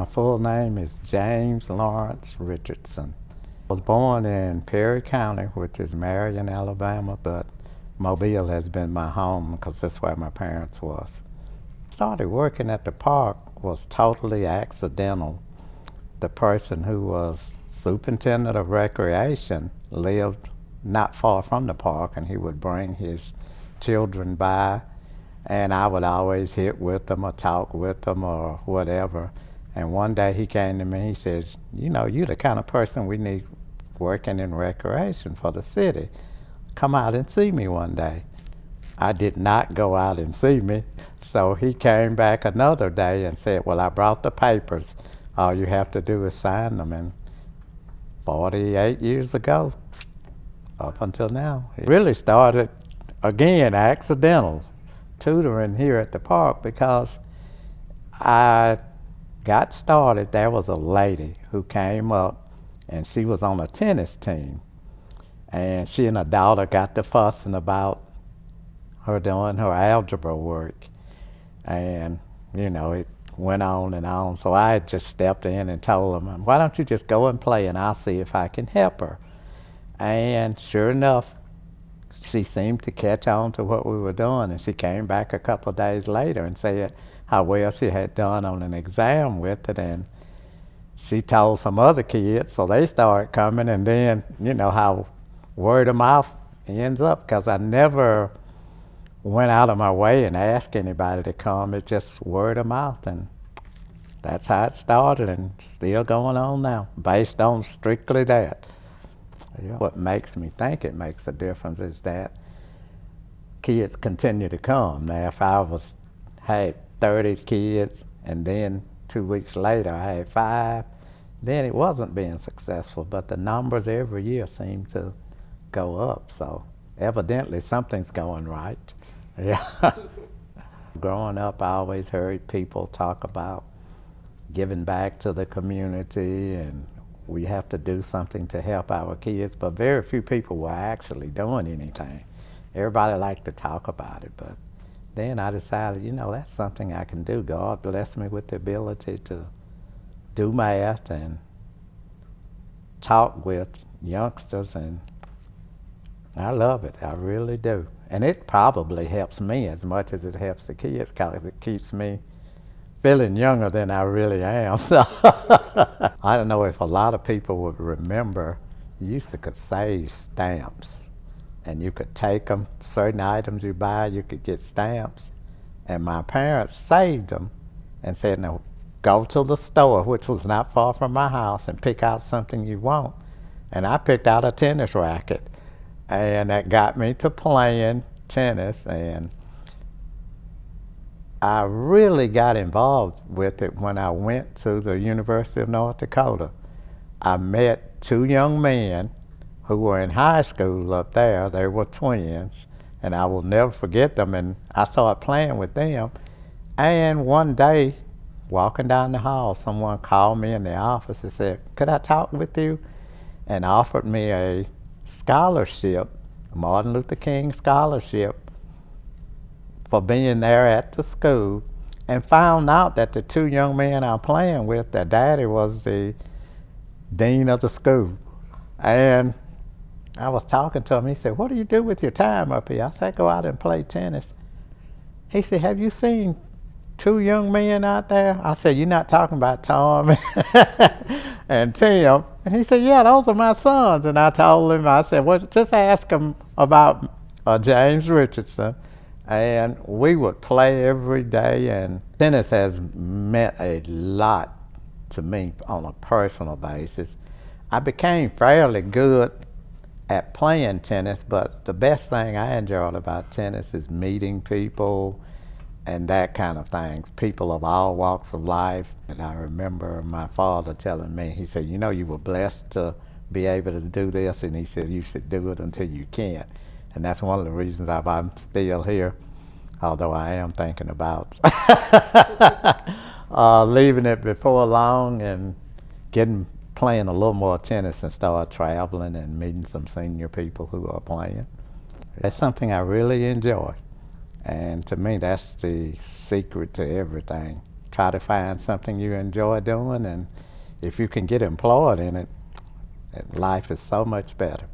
My full name is James Lawrence Richardson. I was born in Perry County, which is Marion, Alabama, but Mobile has been my home because that's where my parents was. Started working at the park was totally accidental. The person who was superintendent of recreation lived not far from the park, and he would bring his children by, and I would always hit with them or talk with them or whatever. And one day he came to me, he says, you know, you're the kind of person we need working in recreation for the city. Come out and see me one day. I did not go out and see me, so he came back another day and said, well, I brought the papers. All you have to do is sign them. And 48 years ago, up until now, it really started, again, accidental, tutoring here at the park because I got started. There was a lady who came up and she was on a tennis team, and she and her daughter got to fussing about her doing her algebra work, and you know it went on and on. So I just stepped in and told them, why don't you just go and play and I'll see if I can help her. And sure enough, she seemed to catch on to what we were doing, and she came back a couple of days later and said how well she had done on an exam with it, and she told some other kids, so they started coming, and then you know how word of mouth ends up, because I never went out of my way and asked anybody to come. It's just word of mouth, and that's how it started, and still going on now, based on strictly that. Yeah. What makes me think it makes a difference is that kids continue to come. Now, if I had 30 kids and then 2 weeks later I had 5, then it wasn't being successful. But the numbers every year seem to go up, so evidently something's going right. Yeah. Growing up, I always heard people talk about giving back to the community, and we have to do something to help our kids, but very few people were actually doing anything. Everybody liked to talk about it, but then I decided, you know, that's something I can do. God blessed me with the ability to do math and talk with youngsters, and I love it. I really do. And it probably helps me as much as it helps the kids, because it keeps me feeling younger than I really am. So I don't know if a lot of people would remember, you used to could save stamps, and you could take them, certain items you buy, you could get stamps. And my parents saved them and said, no, go to the store, which was not far from my house, and pick out something you want. And I picked out a tennis racket, and that got me to playing tennis. And I really got involved with it when I went to the University of North Dakota. I met 2 young men who were in high school up there. They were twins, and I will never forget them. And I started playing with them. And one day, walking down the hall, someone called me in the office and said, could I talk with you? And offered me a scholarship, a Martin Luther King scholarship, for being there at the school, and found out that the 2 young men I'm playing with, their daddy was the dean of the school. And I was talking to him. He said, what do you do with your time up here? I said, go out and play tennis. He said, have you seen 2 young men out there? I said, you're not talking about Tom and Tim? And he said, yeah, those are my sons. And I told him, I said, well, just ask them about James Richardson. And we would play every day, and tennis has meant a lot to me on a personal basis. I became fairly good at playing tennis, but the best thing I enjoyed about tennis is meeting people and that kind of thing, people of all walks of life. And I remember my father telling me, he said, you know, you were blessed to be able to do this, and he said, you should do it until you can't. And that's one of the reasons I'm still here, although I am thinking about leaving it before long and playing a little more tennis and start traveling and meeting some senior people who are playing. That's something I really enjoy. And to me, that's the secret to everything. try to find something you enjoy doing, and if you can get employed in it, life is so much better.